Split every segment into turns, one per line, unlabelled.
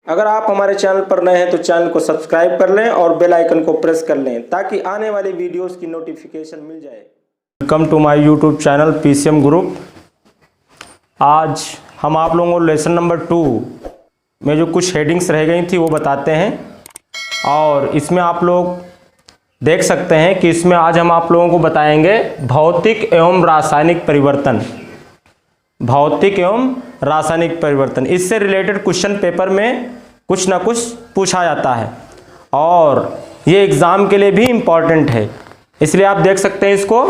अगर आप हमारे चैनल पर नए हैं तो चैनल को सब्सक्राइब कर लें और बेल आइकन को प्रेस कर लें ताकि आने वाली वीडियोस की नोटिफिकेशन मिल जाए। Welcome to my YouTube channel PCM group. आज हम आप लोगों को लेसन नंबर 2 में जो कुछ हेडिंग्स रह गई थी वो बताते हैं और इसमें आप लोग देख सकते हैं कि इसमें आज हम आप लोगों को बताएंगे भौतिक एवं रासायनिक परिवर्तन। भौतिक एवं रासायनिक परिवर्तन, इससे रिलेटेड क्वेश्चन पेपर में कुछ ना कुछ पूछा जाता है और ये एग्ज़ाम के लिए भी इम्पॉर्टेंट है, इसलिए आप देख सकते हैं इसको।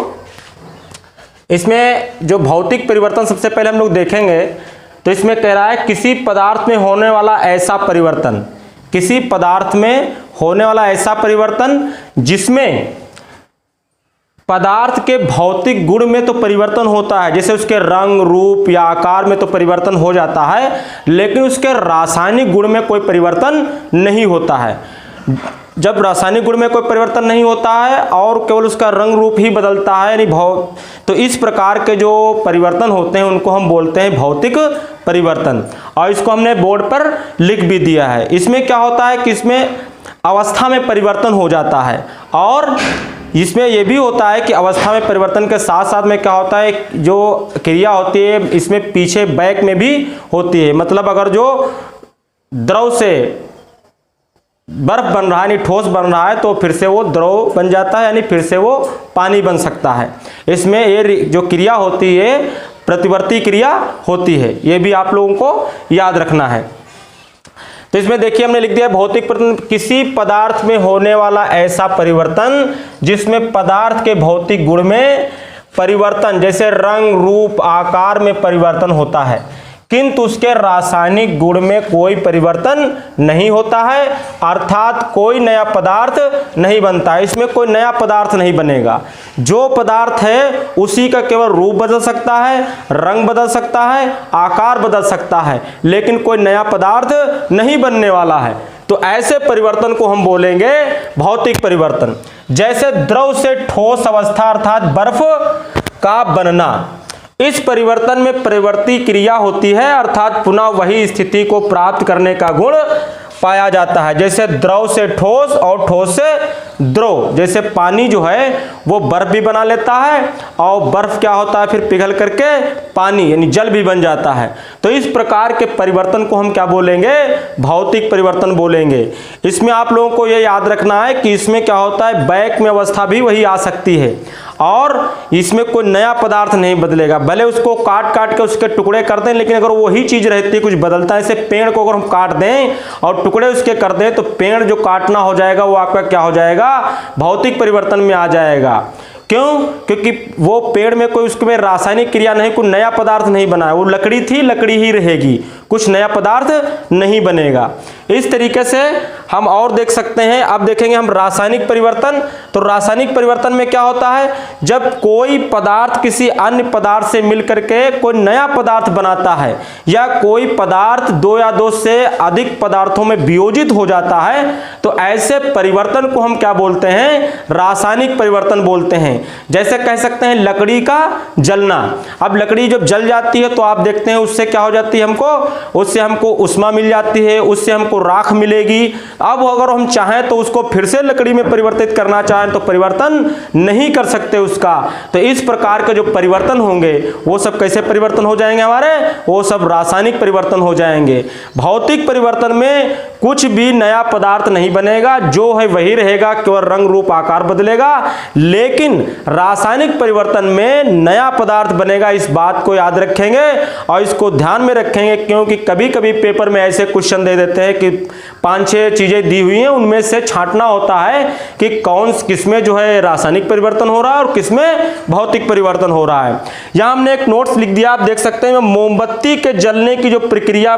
इसमें जो भौतिक परिवर्तन सबसे पहले हम लोग देखेंगे तो इसमें कह रहा है किसी पदार्थ में होने वाला ऐसा परिवर्तन, किसी पदार्थ में होने वाला ऐसा परिवर्तन जिसमें पदार्थ के भौतिक गुण में तो परिवर्तन होता है, जैसे उसके रंग रूप या आकार में तो परिवर्तन हो जाता है, लेकिन उसके रासायनिक गुण में कोई परिवर्तन नहीं होता है। जब रासायनिक गुण में कोई परिवर्तन नहीं होता है और केवल उसका रंग रूप ही बदलता है, यानी तो इस प्रकार के जो परिवर्तन होते हैं उनको हम बोलते हैं भौतिक परिवर्तन। और इसको हमने बोर्ड पर लिख भी दिया है। इसमें क्या होता है कि इसमें अवस्था में परिवर्तन हो जाता है और इसमें यह भी होता है कि अवस्था में परिवर्तन के साथ साथ में क्या होता है, जो क्रिया होती है इसमें पीछे बैक में भी होती है। मतलब अगर जो द्रव से बर्फ बन रहा है यानी ठोस बन रहा है तो फिर से वो द्रव बन जाता है, यानी फिर से वो पानी बन सकता है। इसमें ये जो क्रिया होती है प्रतिवर्ती क्रिया होती है, ये भी आप लोगों को याद रखना है। तो इसमें देखिए हमने लिख दिया भौतिक परिवर्तन किसी पदार्थ में होने वाला ऐसा परिवर्तन जिसमें पदार्थ के भौतिक गुण में परिवर्तन, जैसे रंग रूप आकार में परिवर्तन होता है किंतु उसके रासायनिक गुण में कोई परिवर्तन नहीं होता है, अर्थात कोई नया पदार्थ नहीं बनता है। इसमें कोई नया पदार्थ नहीं बनेगा, जो पदार्थ है उसी का केवल रूप बदल सकता है, रंग बदल सकता है, आकार बदल सकता है, लेकिन कोई नया पदार्थ नहीं बनने वाला है। तो ऐसे परिवर्तन को हम बोलेंगे भौतिक परिवर्तन। जैसे द्रव से ठोस अवस्था अर्थात बर्फ का बनना, इस परिवर्तन में परिवर्ती क्रिया होती है अर्थात पुनः वही स्थिति को प्राप्त करने का गुण पाया जाता है। जैसे द्रव से ठोस और ठोस से द्रव, जैसे पानी जो है वो बर्फ भी बना लेता है और बर्फ क्या होता है फिर पिघल करके पानी यानी जल भी बन जाता है। तो इस प्रकार के परिवर्तन को हम क्या बोलेंगे, भौतिक परिवर्तन बोलेंगे। इसमें आप लोगों को ये याद रखना है कि इसमें क्या होता है बैक में अवस्था भी वही आ सकती है और इसमें कोई नया पदार्थ नहीं बदलेगा, भले उसको काट काट के उसके टुकड़े कर दें, लेकिन अगर वही चीज रहती है कुछ बदलता है। जैसे पेड़ को अगर हम काट दें और टुकड़े उसके कर दें तो पेड़ जो काटना हो जाएगा वो आपका क्या हो जाएगा, भौतिक परिवर्तन में आ जाएगा। क्यों? क्योंकि वो पेड़ में कोई उसमें रासायनिक क्रिया नहीं, कोई नया पदार्थ नहीं बना है, वो लकड़ी थी लकड़ी ही रहेगी, कुछ नया पदार्थ नहीं बनेगा। इस तरीके से हम और देख सकते हैं। अब देखेंगे हम रासायनिक परिवर्तन। तो रासायनिक परिवर्तन में क्या होता है, जब कोई पदार्थ किसी अन्य पदार्थ से मिलकर के कोई नया पदार्थ बनाता है या कोई पदार्थ दो या दो से अधिक पदार्थों में वियोजित हो जाता है तो ऐसे परिवर्तन को हम क्या बोलते हैं, रासायनिक परिवर्तन बोलते हैं। जैसे कह सकते हैं लकड़ी का जलना। अब लकड़ी जब जल जाती है तो आप देखते हैं उससे क्या हो जाती है, उससे हमको उष्मा मिल जाती है, उससे हमको राख मिलेगी। अब अगर हम चाहें तो उसको फिर से लकड़ी में परिवर्तित करना चाहें तो परिवर्तन नहीं कर सकते उसका। तो इस प्रकार के जो परिवर्तन होंगे वो सब कैसे परिवर्तन हो जाएंगे हमारे, वो सब रासायनिक परिवर्तन हो जाएंगे। भौतिक परिवर्तन में कुछ भी नया पदार्थ नहीं बनेगा, जो है वही रहेगा, केवल रंग रूप आकार बदलेगा। लेकिन रासायनिक परिवर्तन में नया पदार्थ बनेगा, इस बात को याद रखेंगे और इसको ध्यान में रखेंगे, क्योंकि कभी कभी पेपर में ऐसे क्वेश्चन दे देते हैं कि 5-6 चीजें दी हुई हैं, उनमें से छांटना होता है कि कौन किसमें जो है रासायनिक परिवर्तन हो रहा है और किसमें भौतिक परिवर्तन हो रहा है। यहां हमने एक नोट्स लिख दिया, आप देख सकते हैं मोमबत्ती के जलने की जो प्रक्रिया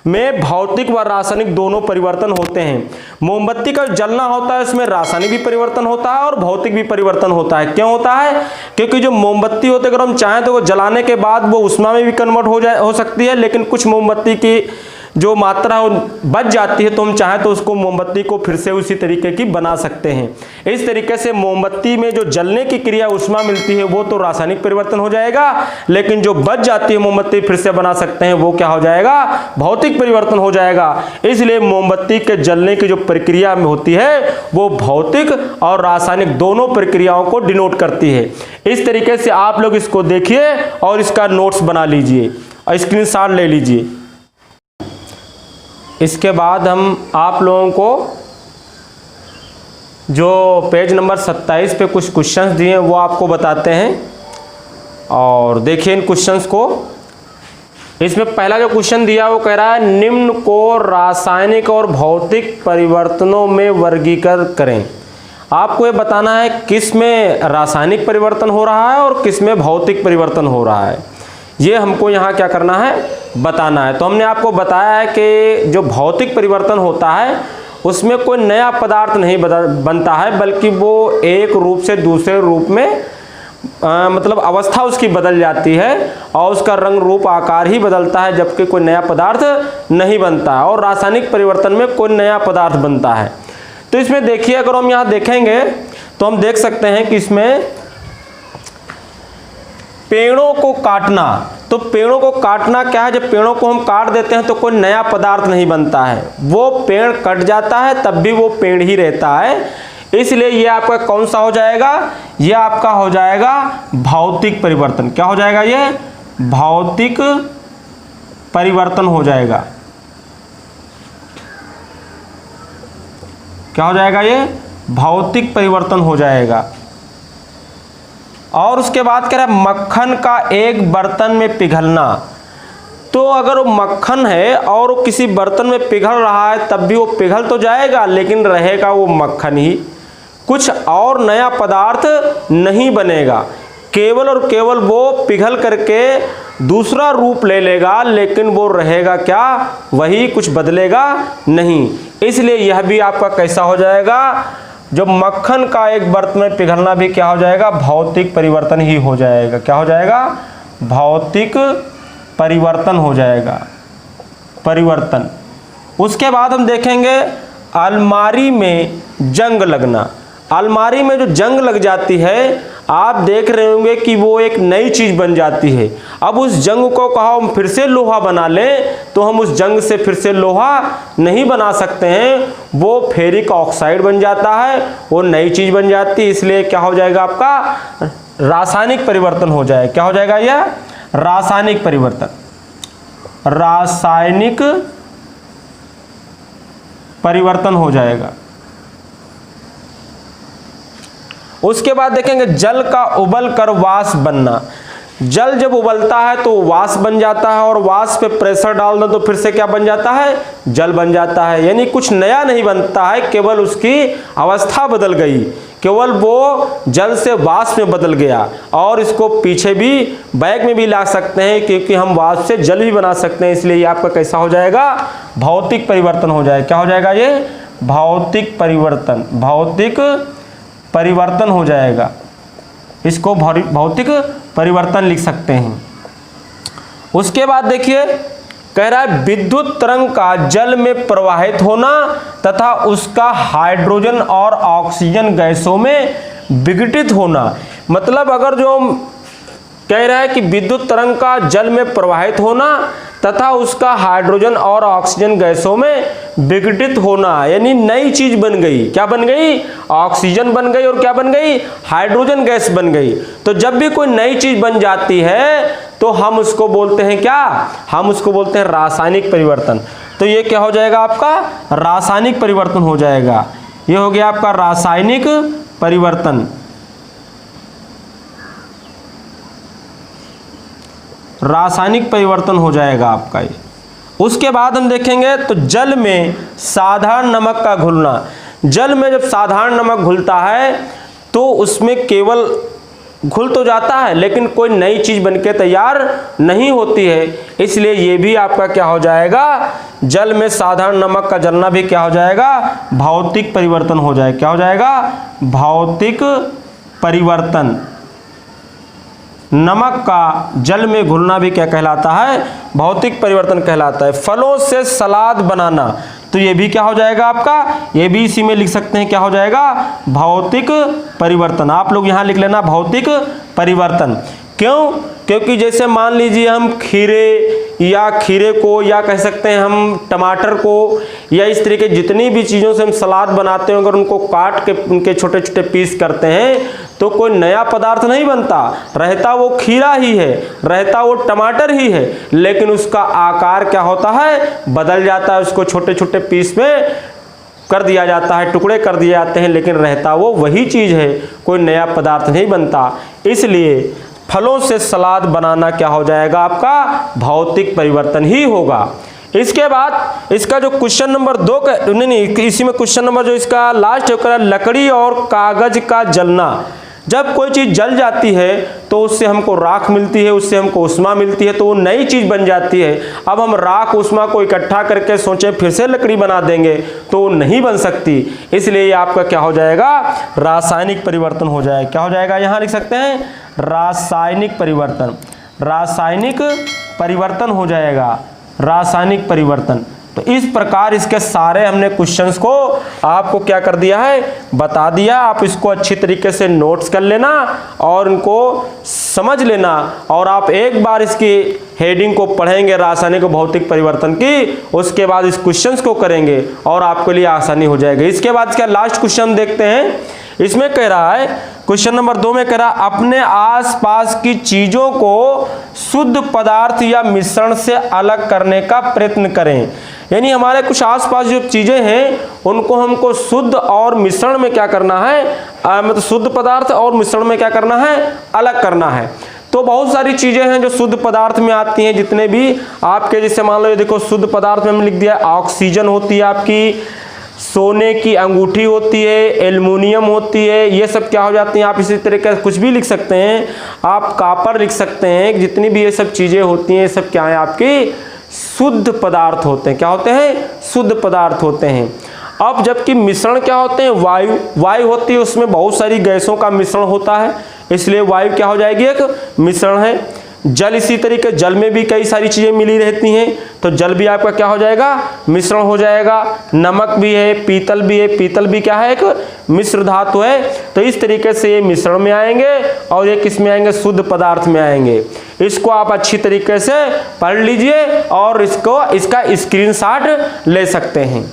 में भौतिक व रासायनिक दोनों परिवर्तन होते हैं। मोमबत्ती का जलना होता है इसमें रासायनिक भी परिवर्तन होता है और भौतिक भी परिवर्तन होता है। क्यों होता है? क्योंकि जो मोमबत्ती होती है अगर हम चाहें तो वो जलाने के बाद वो उष्मा में भी कन्वर्ट हो सकती है, लेकिन कुछ मोमबत्ती की जो मात्रा है वो बच जाती है तो हम चाहें तो उसको मोमबत्ती को फिर से उसी तरीके की बना सकते हैं। इस तरीके से मोमबत्ती में जो जलने की क्रिया ऊष्मा मिलती है वो तो रासायनिक परिवर्तन हो जाएगा, लेकिन जो बच जाती है मोमबत्ती फिर से बना सकते हैं वो क्या हो जाएगा, भौतिक परिवर्तन हो जाएगा। इसलिए मोमबत्ती के जलने की जो प्रक्रिया में होती है वो भौतिक और रासायनिक दोनों प्रक्रियाओं को डिनोट करती है। इस तरीके से आप लोग इसको देखिए और इसका नोट्स बना लीजिए और स्क्रीनशॉट ले लीजिए। इसके बाद हम आप लोगों को जो पेज नंबर 27 पे कुछ क्वेश्चंस दिए हैं वो आपको बताते हैं और देखिए इन क्वेश्चंस को। इसमें पहला जो क्वेश्चन दिया वो कह रहा है निम्न को रासायनिक और भौतिक परिवर्तनों में वर्गीकृत करें। आपको ये बताना है किस में रासायनिक परिवर्तन हो रहा है और किस में भौतिक परिवर्तन हो रहा है, ये हमको यहाँ क्या करना है, बताना है। तो हमने आपको बताया है कि जो भौतिक परिवर्तन होता है उसमें कोई नया पदार्थ नहीं बनता है, बल्कि वो एक रूप से दूसरे रूप में मतलब अवस्था उसकी बदल जाती है और उसका रंग रूप आकार ही बदलता है, जबकि कोई नया पदार्थ नहीं बनता है। और रासायनिक परिवर्तन में कोई नया पदार्थ बनता है। तो इसमें देखिए अगर हम यहाँ देखेंगे तो हम देख सकते हैं कि इसमें पेड़ों को काटना, तो पेड़ों को काटना क्या है, जब पेड़ों को हम काट देते हैं तो कोई नया पदार्थ नहीं बनता है, वो पेड़ कट जाता है तब भी वो पेड़ ही रहता है। इसलिए ये आपका कौन सा हो जाएगा, ये आपका हो जाएगा भौतिक परिवर्तन। क्या हो जाएगा, ये भौतिक परिवर्तन हो जाएगा। क्या हो जाएगा, ये भौतिक परिवर्तन हो जाएगा। और उसके बाद कह रहा है मक्खन का एक बर्तन में पिघलना। तो अगर वो मक्खन है और वो किसी बर्तन में पिघल रहा है तब भी वो पिघल तो जाएगा, लेकिन रहेगा वो मक्खन ही, कुछ और नया पदार्थ नहीं बनेगा। केवल और केवल वो पिघल करके दूसरा रूप ले लेगा, लेकिन वो रहेगा क्या, वही, कुछ बदलेगा नहीं। इसलिए यह भी आपका कैसा हो जाएगा, जो मक्खन का एक बर्तन में पिघलना भी क्या हो जाएगा, भौतिक परिवर्तन ही हो जाएगा। क्या हो जाएगा, भौतिक परिवर्तन हो जाएगा, परिवर्तन। उसके बाद हम देखेंगे अलमारी में जंग लगना। अलमारी में जो जंग लग जाती है, आप देख रहे होंगे कि वो एक नई चीज बन जाती है। अब उस जंग को कहो हम फिर से लोहा बना लें तो हम उस जंग से फिर से लोहा नहीं बना सकते हैं, वो फेरिक ऑक्साइड बन जाता है, वो नई चीज बन जाती है। इसलिए क्या हो जाएगा, आपका रासायनिक परिवर्तन हो जाएगा। क्या हो जाएगा, यह रासायनिक परिवर्तन, रासायनिक परिवर्तन हो जाएगा। उसके बाद देखेंगे जल का उबल कर वाष्प बनना। जल जब उबलता है तो वाष्प बन जाता है और वाष्प पे प्रेशर डाल दो तो फिर से क्या बन जाता है, जल बन जाता है। यानी कुछ नया नहीं बनता है, केवल उसकी अवस्था बदल गई, केवल वो जल से वाष्प में बदल गया। और इसको पीछे भी बैग में भी ला सकते हैं, क्योंकि हम वाष्प से जल भी बना सकते हैं। इसलिए ये आपका कैसा हो जाएगा, भौतिक परिवर्तन हो जाएगा। क्या हो जाएगा, ये भौतिक परिवर्तन, भौतिक परिवर्तन हो जाएगा। इसको भौतिक परिवर्तन लिख सकते हैं। उसके बाद देखिए कह रहा है विद्युत तरंग का जल में प्रवाहित होना तथा उसका हाइड्रोजन और ऑक्सीजन गैसों में विघटित होना। मतलब अगर जो कह रहा है कि विद्युत तरंग का जल में प्रवाहित होना तथा उसका हाइड्रोजन और ऑक्सीजन गैसों में विघटित होना, यानी नई चीज बन गई। क्या बन गई, ऑक्सीजन बन गई और क्या बन गई, हाइड्रोजन गैस बन गई। तो जब भी कोई नई चीज बन जाती है तो हम उसको बोलते हैं क्या, हम उसको बोलते हैं रासायनिक परिवर्तन। तो ये क्या हो जाएगा, आपका रासायनिक परिवर्तन हो जाएगा। ये हो गया आपका रासायनिक परिवर्तन, रासायनिक परिवर्तन हो जाएगा आपका ये। उसके बाद हम देखेंगे तो जल में साधारण नमक का घुलना। जल में जब साधारण नमक घुलता है तो उसमें केवल घुल तो जाता है, लेकिन कोई नई चीज बनके तैयार नहीं होती है। इसलिए ये भी आपका क्या हो जाएगा, जल में साधारण नमक का जलना भी क्या हो जाएगा, भौतिक परिवर्तन हो जाएगा। क्या हो जाएगा, भौतिक परिवर्तन। नमक का जल में घुलना भी क्या कहलाता है? भौतिक परिवर्तन कहलाता है। फलों से सलाद बनाना, तो ये भी क्या हो जाएगा आपका? ये भी इसी में लिख सकते हैं, क्या हो जाएगा? भौतिक परिवर्तन। आप लोग यहाँ लिख लेना भौतिक परिवर्तन। क्यों? क्योंकि जैसे मान लीजिए हम खीरे को या कह सकते हैं हम टमाटर को या इस तरीके जितनी भी चीज़ों से हम सलाद बनाते हैं, अगर उनको काट के उनके छोटे छोटे पीस करते हैं तो कोई नया पदार्थ नहीं बनता, रहता वो खीरा ही है, रहता वो टमाटर ही है, लेकिन उसका आकार क्या होता है? बदल जाता है, उसको छोटे छोटे पीस में कर दिया जाता है, टुकड़े कर दिए जाते हैं, लेकिन रहता वो वही चीज़ है, कोई नया पदार्थ नहीं बनता। इसलिए फलों से सलाद बनाना क्या हो जाएगा आपका? भौतिक परिवर्तन ही होगा। इसके बाद इसका जो क्वेश्चन नंबर 2 का नहीं, इसी में क्वेश्चन नंबर जो इसका लास्ट है, लकड़ी और कागज का जलना। जब कोई चीज़ जल जाती है तो उससे हमको राख मिलती है, उससे हमको उष्मा मिलती है, तो वो नई चीज़ बन जाती है। अब हम राख उष्मा को इकट्ठा करके सोचें फिर से लकड़ी बना देंगे तो वो नहीं बन सकती। इसलिए ये आपका क्या हो जाएगा? रासायनिक परिवर्तन हो जाएगा। क्या हो जाएगा? यहाँ लिख सकते हैं रासायनिक परिवर्तन। रासायनिक परिवर्तन हो जाएगा, रासायनिक परिवर्तन। तो इस प्रकार इसके सारे हमने क्वेश्चंस को आपको क्या कर दिया है? बता दिया। आप इसको अच्छी तरीके से नोट्स कर लेना और इनको समझ लेना, और आप एक बार इसकी हेडिंग को पढ़ेंगे रासायनिक और भौतिक परिवर्तन की, उसके बाद इस क्वेश्चंस को करेंगे और आपके लिए आसानी हो जाएगी। इसके बाद इसका लास्ट क्वेश्चन देखते हैं। इसमें कह रहा है, क्वेश्चन नंबर 2 में कह रहा है, अपने आसपास की चीजों को शुद्ध पदार्थ या मिश्रण से अलग करने का प्रयत्न करें। यानी हमारे कुछ आसपास जो चीजें हैं उनको हमको शुद्ध और मिश्रण में क्या करना है? मतलब शुद्ध पदार्थ और मिश्रण में क्या करना है? अलग करना है। तो बहुत सारी चीजें हैं जो शुद्ध पदार्थ में आती हैं, जितने भी आपके, जैसे मान लो ये देखो शुद्ध पदार्थ में हमने लिख दिया ऑक्सीजन होती है, आपकी सोने की अंगूठी होती है, एल्युमिनियम होती है, ये सब क्या हो जाती हैं? आप इसी तरीके से कुछ भी लिख सकते हैं, आप कॉपर लिख सकते हैं। जितनी भी ये सब चीज़ें होती हैं, ये सब क्या है? आपकी शुद्ध पदार्थ होते हैं। क्या होते हैं? शुद्ध पदार्थ होते हैं। अब जबकि मिश्रण क्या होते हैं? वायु। वायु होती है, उसमें बहुत सारी गैसों का मिश्रण होता है, इसलिए वायु क्या हो जाएगी? एक मिश्रण है। जल इसी तरीके, जल में भी कई सारी चीज़ें मिली रहती हैं, तो जल भी आपका क्या हो जाएगा? मिश्रण हो जाएगा। नमक भी है, पीतल भी है, पीतल भी क्या है? एक मिश्र धातु है। तो इस तरीके से ये मिश्रण में आएंगे और ये किस में आएंगे? शुद्ध पदार्थ में आएंगे। इसको आप अच्छी तरीके से पढ़ लीजिए और इसका स्क्रीनशॉट ले सकते हैं।